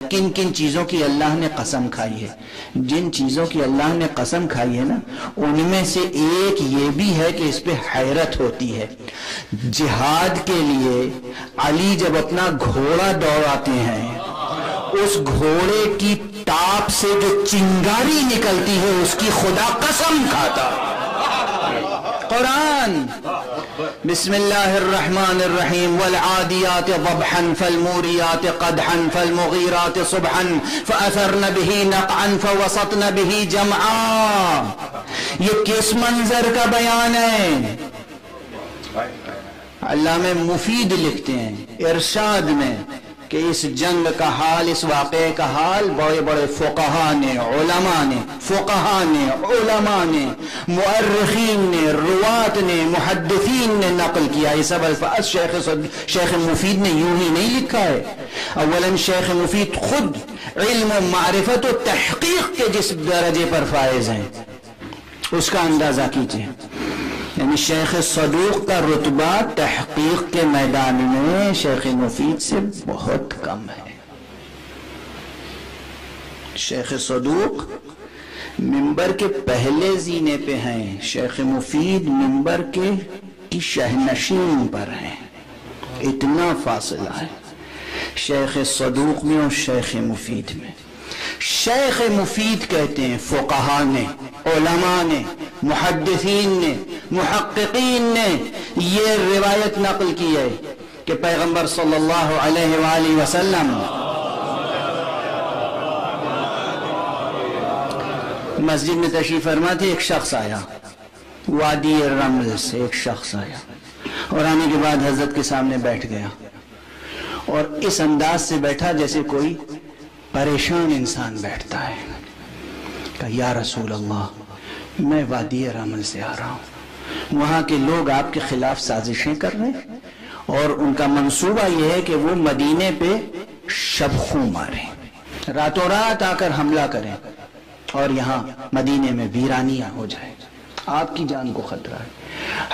کن کن چیزوں کی اللہ نے قسم کھائی ہے؟ جن چیزوں کی اللہ نے قسم کھائی ہے نا، ان میں سے ایک یہ بھی ہے کہ اس پہ حیرت ہوتی ہے۔ جہاد کے لیے علی جب اپنا گھوڑا دوڑاتے ہیں، اس گھوڑے کی ٹاپ سے جو چنگاری نکلتی ہے اس کی خدا قسم کھاتا۔ قرآن بسم اللہ الرحمن الرحیم والعادیات ضبحا فالموریات قدحا فالمغیرات صبحا فأثرن به نقعا فوسطن به جمعا۔ یہ کس منظر کا بیان ہے؟ علامہ مفید لکھتے ہیں ارشاد میں کہ اس جنگ کا حال، اس واقعے کا حال بڑے بڑے فقہا نے، علماء نے، علماء نے، مؤرخین نے، روات نے، محدثین نے نقل کیا۔ یہ سب الفاظ شیخ مفید نے یوں ہی نہیں لکھا ہے۔ اولا شیخ مفید خود علم و معرفت و تحقیق کے جس درجے پر فائز ہیں اس کا اندازہ کیجئے۔ یعنی شیخ صدوق کا رتبہ تحقیق کے میدان میں شیخ مفید سے بہت کم ہے۔ شیخ صدوق منبر کے پہلے زینے پہ ہیں، شیخ مفید منبر کی شہنشین پر ہیں۔ اتنا فاصلہ ہے شیخ صدوق میں اور شیخ مفید میں۔ شیخ مفید کہتے ہیں فقہا نے، علماء نے، محدثین نے، محققین نے یہ روایت نقل کی ہے کہ پیغمبر صلی اللہ علیہ وآلہ وسلم مسجد میں تشریف فرما تھے، ایک شخص آیا وادی رمل سے، ایک شخص آیا اور آنے کے بعد حضرت کے سامنے بیٹھ گیا اور اس انداز سے بیٹھا جیسے کوئی پریشان انسان بیٹھتا ہے۔ کہا یا رسول اللہ، میں وادی رمل سے آ رہا ہوں، وہاں کے لوگ آپ کے خلاف سازشیں کر رہے ہیں اور ان کا منصوبہ یہ ہے کہ وہ مدینے پہ شب خوں ماریں، راتوں رات آ کر حملہ کریں اور یہاں مدینے میں ویرانیاں ہو جائے، آپ کی جان کو خطرہ ہے،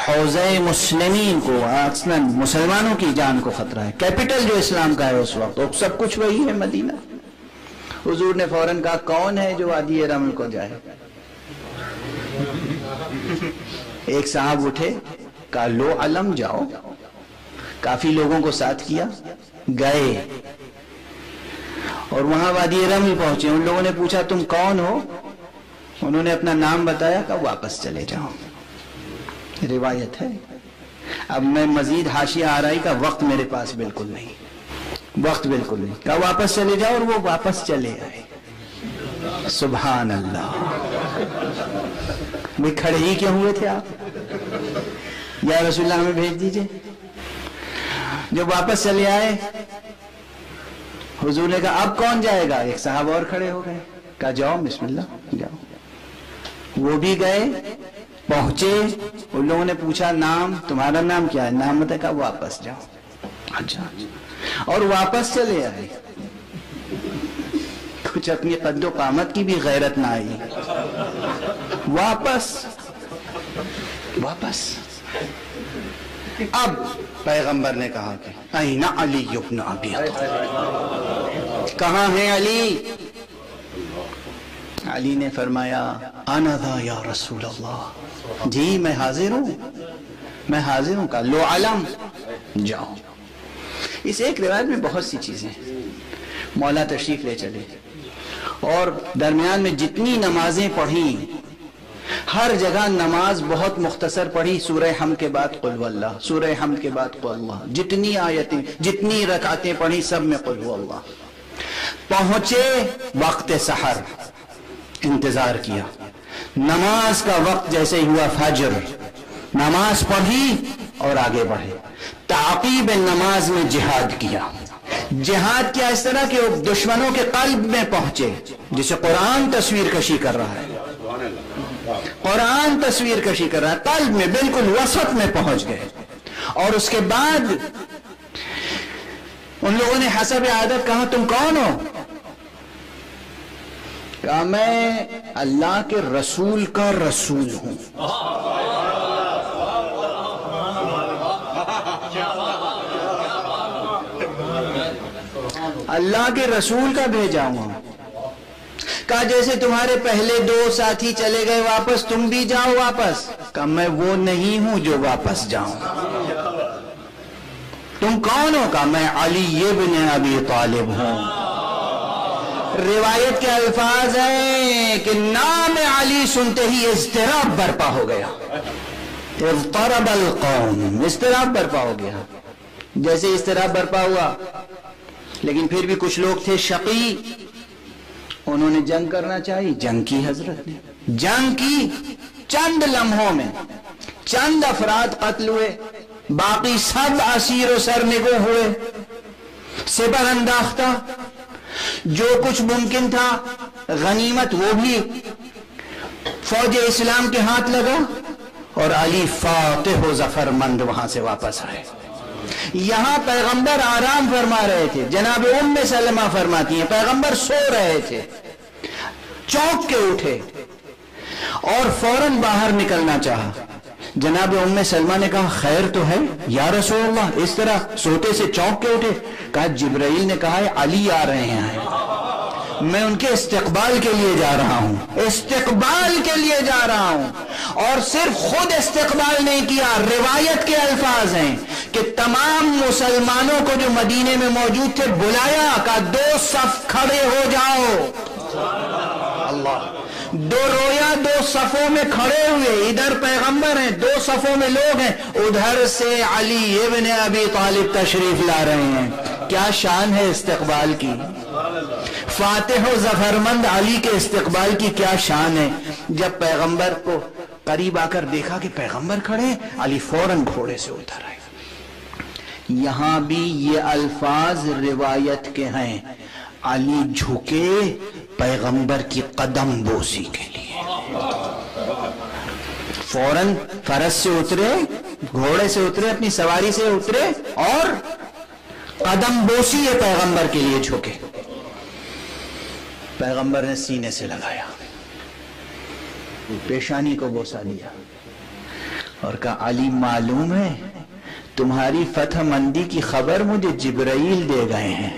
حوزہ مسلمین کو، اصلاً مسلمانوں کی جان کو خطرہ ہے، کیپٹل جو اسلام کا ہے اس وقت سب کچھ وہی ہے مدینہ۔ حضور نے فوراً کہا کون ہے جو وادی رمل کو جائے؟ ایک صاحب اٹھے، کہا لو علم جاؤ، کافی لوگوں کو ساتھ کیا، گئے اور وہاں وادی رمل پہنچے۔ ان لوگوں نے پوچھا تم کون ہو؟ انہوں نے اپنا نام بتایا، کہا واپس چلے جاؤ۔ روایت ہے۔ اب میں مزید حاشیہ آرائی کا وقت میرے پاس بالکل نہیں، وقت بالکل نہیں، کہا واپس چلے جاؤ اور وہ واپس چلے آئے۔ سبحان اللہ۔ میں کھڑے ہی کیوں ہوئے تھے آپ؟ یا رسول اللہ ہمیں بھیج دیجئے۔ جب واپس چلے آئے حضور نے کہا اب کون جائے گا؟ ایک صاحب اور کھڑے ہو گئے، کہا جاؤ بسم اللہ جاؤ۔ وہ بھی گئے، پہنچے، ان لوگوں نے پوچھا نام، تمہارا نام کیا ہے؟ نام بتا، کہا واپس جاؤ۔ اچھا، اور واپس چلے آئے۔ کچھ اپنی قد و قامت کی بھی غیرت نہ آئی، واپس۔ اب پیغمبر نے کہا کہ این علی ابن ابی طالب، کہاں ہے علی؟ علی نے فرمایا انا ذا یا رسول اللہ، جی میں حاضر ہوں، میں حاضر ہوں۔ کہا لو علم جاؤ۔ اس ایک روایت میں بہت سی چیزیں، مولا تشریف لے چلے اور درمیان میں جتنی نمازیں پڑھی ہر جگہ نماز بہت مختصر پڑھی، سورہ حمد کے بعد قل هو اللہ، سورہ حمد کے بعد قل اللہ، جتنی آیتیں جتنی رکعتیں پڑھی سب میں قل هو اللہ۔ پہنچے وقت سحر، انتظار کیا، نماز کا وقت جیسے ہی ہوا فجر، نماز پڑھی اور آگے بڑھے، تعقیب نماز میں جہاد کیا۔ جہاد کیا اس طرح کہ وہ دشمنوں کے قلب میں پہنچے، جسے قرآن تصویر کشی کر رہا ہے، قرآن تصویر کشی کر رہا ہے، قلب میں بالکل وسط میں پہنچ گئے۔ اور اس کے بعد ان لوگوں نے حسب عادت کہا تم کون ہو؟ کہا میں اللہ کے رسول کا رسول ہوں۔ اللہ کے رسول کا بھیجا ہوں. کہا جیسے تمہارے پہلے 2 ساتھی چلے گئے واپس، تم بھی جاؤ واپس. کہا میں وہ نہیں ہوں جو واپس جاؤں. تم کون ہو؟ کہا میں علی ابن ابی طالب ہوں. روایت کے الفاظ ہیں کہ نام علی سنتے ہی اضطراب برپا ہو گیا. اضطرب القوم، اضطراب برپا ہو گیا. جیسے اضطراب برپا ہوا، لیکن پھر بھی کچھ لوگ تھے شقی، انہوں نے جنگ کرنا چاہی. جنگ کی حضرت نے، جنگ کی. چند لمحوں میں چند افراد قتل ہوئے، باقی سب اسیر و سرنگوں ہوئے. سپر انداختہ جو کچھ ممکن تھا غنیمت وہ بھی فوج اسلام کے ہاتھ لگا، اور علی فاتح و ظفر مند وہاں سے واپس آئے. یہاں پیغمبر آرام فرما رہے تھے. جناب ام سلمہ فرماتی ہیں پیغمبر سو رہے تھے، چونک کے اٹھے اور فوراً باہر نکلنا چاہا. جناب ام سلمہ نے کہا خیر تو ہے یا رسول اللہ، اس طرح سوتے سے چونک کے اٹھے؟ کہا جبرائیل نے کہا ہے علی آ رہے ہیں، میں ان کے استقبال کے لیے جا رہا ہوں، استقبال کے لیے جا رہا ہوں. اور صرف خود استقبال نہیں کیا، روایت کے الفاظ ہیں کہ تمام مسلمانوں کو جو مدینے میں موجود تھے بلایا، کہا 2 صف کھڑے ہو جاؤ. اللہ، 2 رویا 2 صفوں میں کھڑے ہوئے. ادھر پیغمبر ہیں، 2 صفوں میں لوگ ہیں، ادھر سے علی ابن ابی طالب تشریف لا رہے ہیں. کیا شان ہے استقبال کی. فاتح و ظفرمند علی کے استقبال کی کیا شان ہے. جب پیغمبر کو قریب آ کر دیکھا کہ پیغمبر کھڑے ہیں، علی فوراً گھوڑے سے اتر آئے. یہاں بھی یہ الفاظ روایت کے ہیں، علی جھکے پیغمبر کی قدم بوسی کے لیے. فوراً فرس سے اترے، گھوڑے سے اترے، اپنی سواری سے اترے اور قدم بوسی ہے پیغمبر کے لیے جھکے. پیغمبر نے سینے سے لگایا، پیشانی کو بوسا دیا اور کہا علی معلوم ہے تمہاری فتح مندی کی خبر مجھے جبرائیل دے گئے ہیں.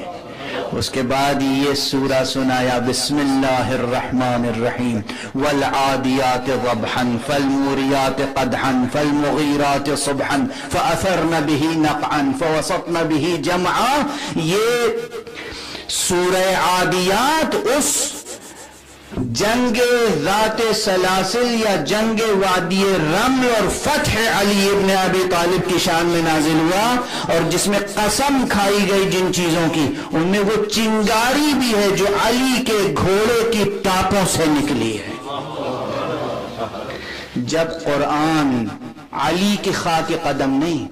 اس کے بعد یہ سورہ سنایا بسم اللہ الرحمن الرحیم والعادیات ضبحا فالموریات قدحا فالمغیرات صبحا فأثرن به نقعا فوسطن به جمعا. یہ سورہ عادیات اس جنگ ذات سلاسل یا جنگ وادی رمل اور فتح علی ابن ابی طالب کی شان میں نازل ہوا، اور جس میں قسم کھائی گئی جن چیزوں کی، ان میں وہ چنگاری بھی ہے جو علی کے گھوڑے کی ٹاپوں سے نکلی ہے. جب قرآن علی کی خاک قدم نہیں،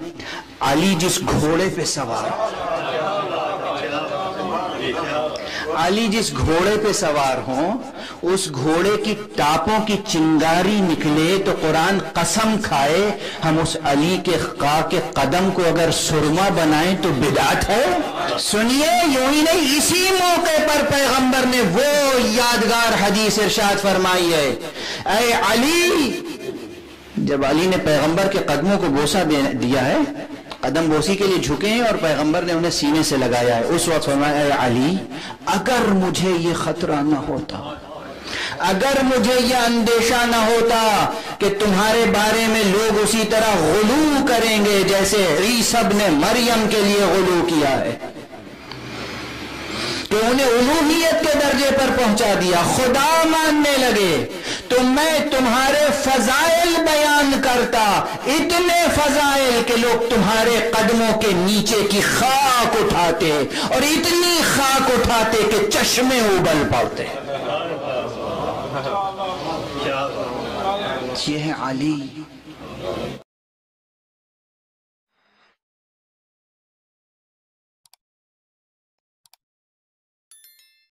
علی جس گھوڑے پہ سوار، علی جس گھوڑے پہ سوار ہوں، اس گھوڑے کی ٹاپوں کی چنگاری نکلے تو قرآن قسم کھائے ہم اس علی کے خاک قدم کو اگر سرما بنائیں تو بدعت ہے. سنیے، یوں ہی نہیں، اسی موقع پر پیغمبر نے وہ یادگار حدیث ارشاد فرمائی ہے، اے علی. جب علی نے پیغمبر کے قدموں کو بوسہ دیا ہے، قدم بوسی کے لیے جھکے ہیں اور پیغمبر نے انہیں سینے سے لگایا ہے، اس وقت فرمایا اے علی اگر مجھے یہ خطرہ نہ ہوتا، اگر مجھے یہ اندیشہ نہ ہوتا کہ تمہارے بارے میں لوگ اسی طرح غلو کریں گے جیسے عیسی ابن مریم کے لیے غلو کیا ہے، کہ انہیں الوہیت کے درجے پر پہنچا دیا، خدا ماننے لگے، تو میں تمہارے فضائل بیان کرتا، اتنے فضائل کہ لوگ تمہارے قدموں کے نیچے کی خاک اٹھاتے، اور اتنی خاک اٹھاتے کہ چشمے ابل پڑتے. یہ ہے علی.